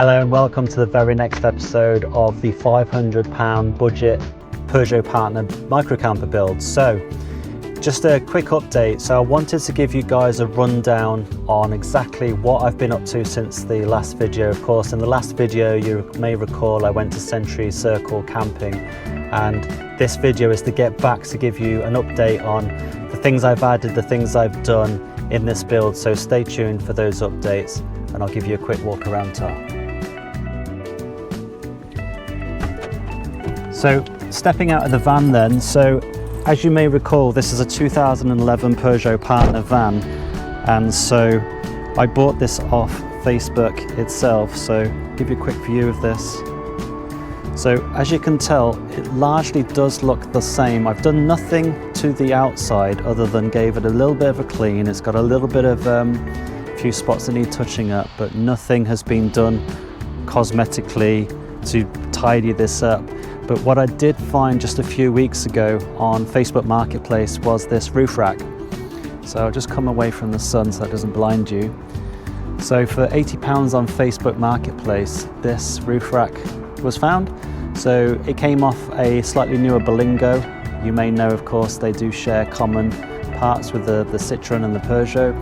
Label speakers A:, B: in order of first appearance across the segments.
A: Hello and welcome to the very next episode of the £500 budget Peugeot Partner micro camper build. So just a quick update. So I wanted to give you guys a rundown on exactly what I've been up to since the last video. Of course, in the last video you may recall I went to Century Circle camping, and this video is to get back to give you an update on the things I've added, the things I've done in this build. So stay tuned for those updates and I'll give you a quick walk around tour. So stepping out of the van then, so as you may recall, this is a 2011 Peugeot Partner van, and so I bought this off Facebook itself. So give you a quick view of this. So as you can tell, it largely does look the same. I've done nothing to the outside other than gave it a little bit of a clean. It's got a little bit of a few spots that need touching up, but nothing has been done cosmetically to tidy this up. But what I did find just a few weeks ago on Facebook Marketplace was this roof rack. So I'll just come away from the sun so that doesn't blind you. So for £80 on Facebook Marketplace, this roof rack was found. So it came off a slightly newer Berlingo. You may know, of course, they do share common parts with the Citroën and the Peugeot.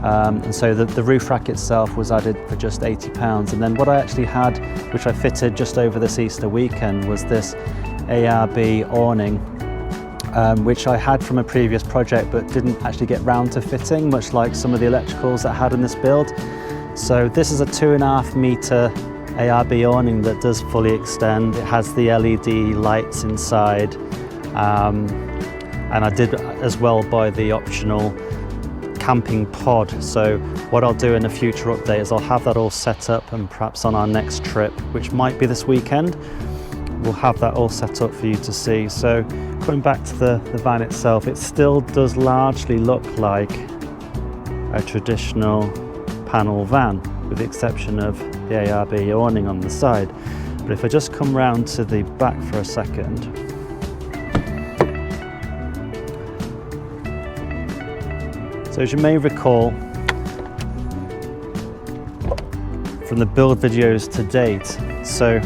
A: And so the roof rack itself was added for just £80. And then what I actually had, which I fitted just over this Easter weekend, was this ARB awning, which I had from a previous project but didn't actually get round to fitting, much like some of the electricals that I had in this build. So this is a 2.5 metre ARB awning that does fully extend. It has the LED lights inside, and I did as well buy the optional camping pod. So what I'll do in a future update is I'll have that all set up, and perhaps on our next trip, which might be this weekend, we'll have that all set up for you to see. So coming back to the van itself, it still does largely look like a traditional panel van, with the exception of the ARB awning on the side. But if I just come round to the back for a second, so as you may recall from the build videos to date, so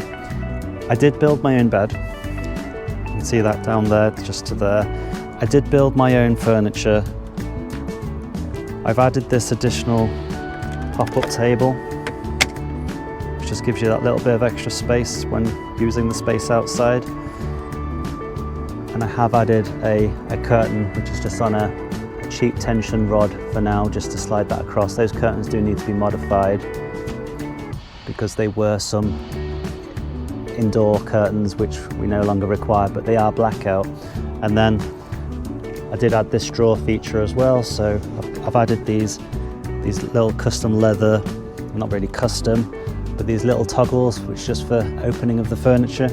A: I did build my own bed. You can see that down there, just to there. I did build my own furniture. I've added this additional pop-up table, which just gives you that little bit of extra space when using the space outside. And I have added a curtain, which is just on a cheap tension rod for now, just to slide that across. Those curtains do need to be modified because they were some indoor curtains which we no longer require, but they are blackout. And then I did add this drawer feature as well. So I've added these little custom leather, not really custom, but these little toggles which just for opening of the furniture.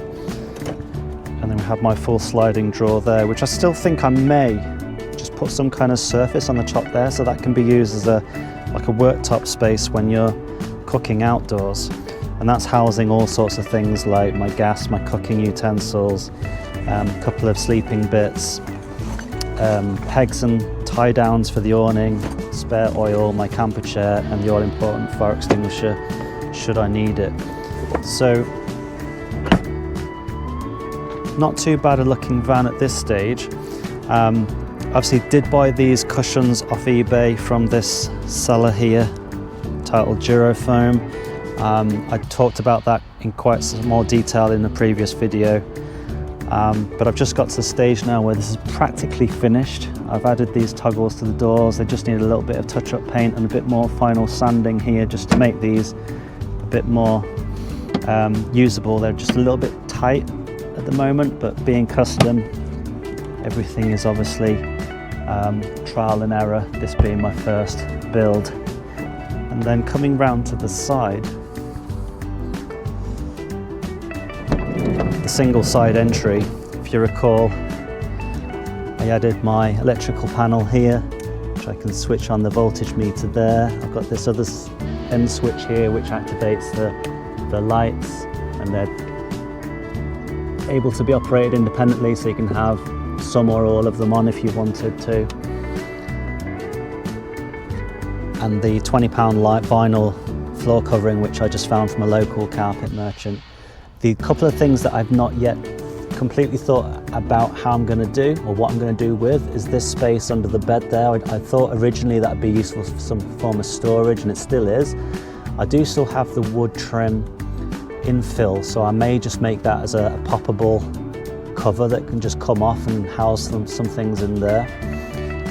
A: And then we have my full sliding drawer there, which I still think I may put some kind of surface on the top there, so that can be used as like a worktop space when you're cooking outdoors. And that's housing all sorts of things like my gas, my cooking utensils, a couple of sleeping bits, pegs and tie downs for the awning, spare oil, my camper chair, and the all important fire extinguisher should I need it. So not too bad a looking van at this stage. Obviously did buy these cushions off eBay from this seller here, titled Durofoam. I talked about that in quite some more detail in the previous video, but I've just got to the stage now where this is practically finished. I've added these toggles to the doors. They just need a little bit of touch-up paint and a bit more final sanding here, just to make these a bit more usable. They're just a little bit tight at the moment, but being custom, everything is obviously trial and error, this being my first build. And then coming round to the side, the single side entry, if you recall, I added my electrical panel here, which I can switch on the voltage meter there. I've got this other end switch here which activates the lights, and they're able to be operated independently, so you can have some or all of them on if you wanted to. And the £20 light vinyl floor covering, which I just found from a local carpet merchant. The couple of things that I've not yet completely thought about how I'm going to do or what I'm going to do with is this space under the bed there. I thought originally that would be useful for some form of storage, and it still is. I do still have the wood trim infill, so I may just make that as a poppable cover that can just come off and house some things in there.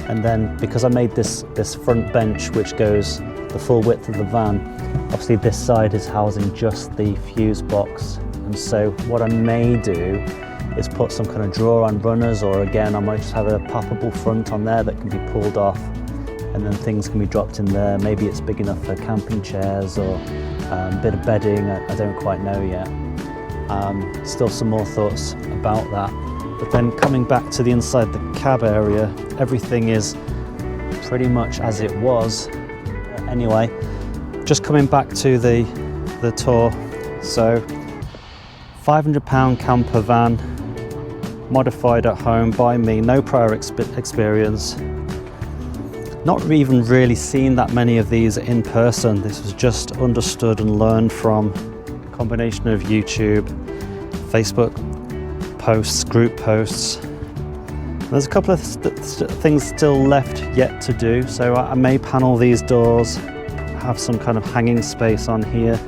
A: And then because I made this front bench which goes the full width of the van, obviously this side is housing just the fuse box, and so what I may do is put some kind of drawer on runners, or again I might just have a poppable front on there that can be pulled off and then things can be dropped in there. Maybe it's big enough for camping chairs or a bit of bedding, I don't quite know yet. Still some more thoughts about that. But then coming back to the inside the cab area, everything is pretty much as it was. Anyway, just coming back to the tour. So £500 camper van, modified at home by me, no prior experience. Not even really seen that many of these in person. This was just understood and learned from a combination of YouTube, Facebook posts, group posts. There's a couple of things still left yet to do, so I may panel these doors, have some kind of hanging space on here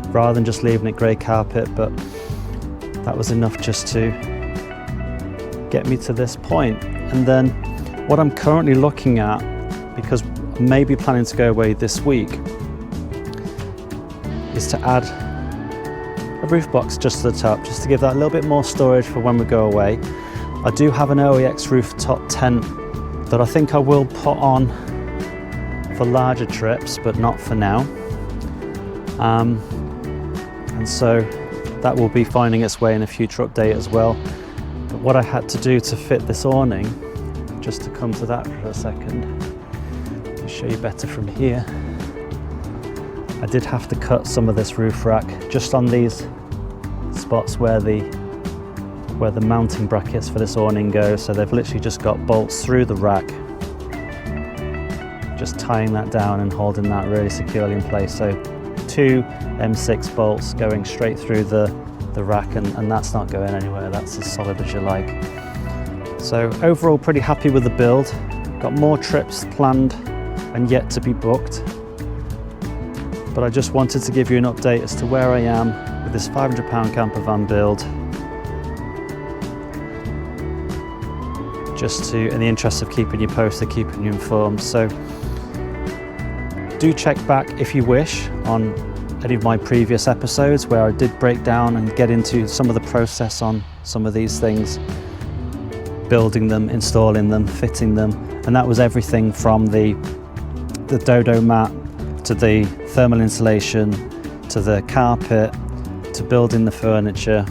A: rather than just leaving it grey carpet, but that was enough just to get me to this point. And then what I'm currently looking at, because I may be planning to go away this week, is to add a roof box just to the top, just to give that a little bit more storage for when we go away. I do have an OEX rooftop tent that I think I will put on for larger trips, but not for now. And so that will be finding its way in a future update as well. But what I had to do to fit this awning, just to come to that for a second, I'll show you better from here. I did have to cut some of this roof rack just on these spots where the mounting brackets for this awning go. So they've literally just got bolts through the rack, just tying that down and holding that really securely in place. So 2 M6 bolts going straight through the rack, and that's not going anywhere. That's as solid as you like. So overall pretty happy with the build. Got more trips planned and yet to be booked, but I just wanted to give you an update as to where I am with this £500 camper van build, just to, in the interest of keeping you posted, keeping you informed. So do check back if you wish on any of my previous episodes where I did break down and get into some of the process on some of these things, building them, installing them, fitting them, and that was everything from the dodo mat to the thermal insulation to the carpet to building the furniture,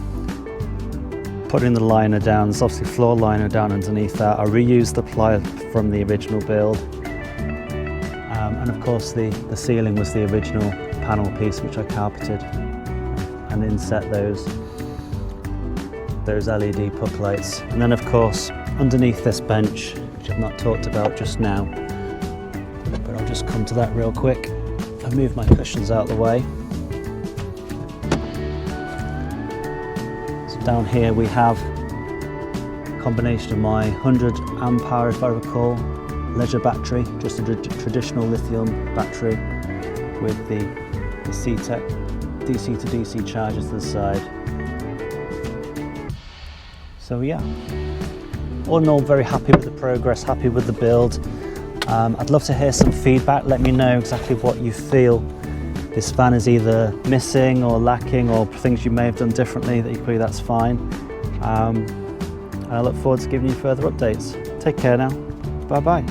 A: putting the liner down. There's obviously floor liner down underneath that. I reused the ply from the original build, and of course the ceiling was the original panel piece which I carpeted and inset those LED puck lights. And then of course underneath this bench, which I've not talked about just now, but I'll just come to that real quick. I'll move my cushions out of the way. So down here we have a combination of my 100 amp hour, if I recall, leisure battery, just a traditional lithium battery with the C-Tech DC to DC chargers to the side. So yeah, all in all very happy with the progress, happy with the build. I'd love to hear some feedback. Let me know exactly what you feel this van is either missing or lacking, or things you may have done differently. That equally, that's fine. And I look forward to giving you further updates. Take care now. Bye bye.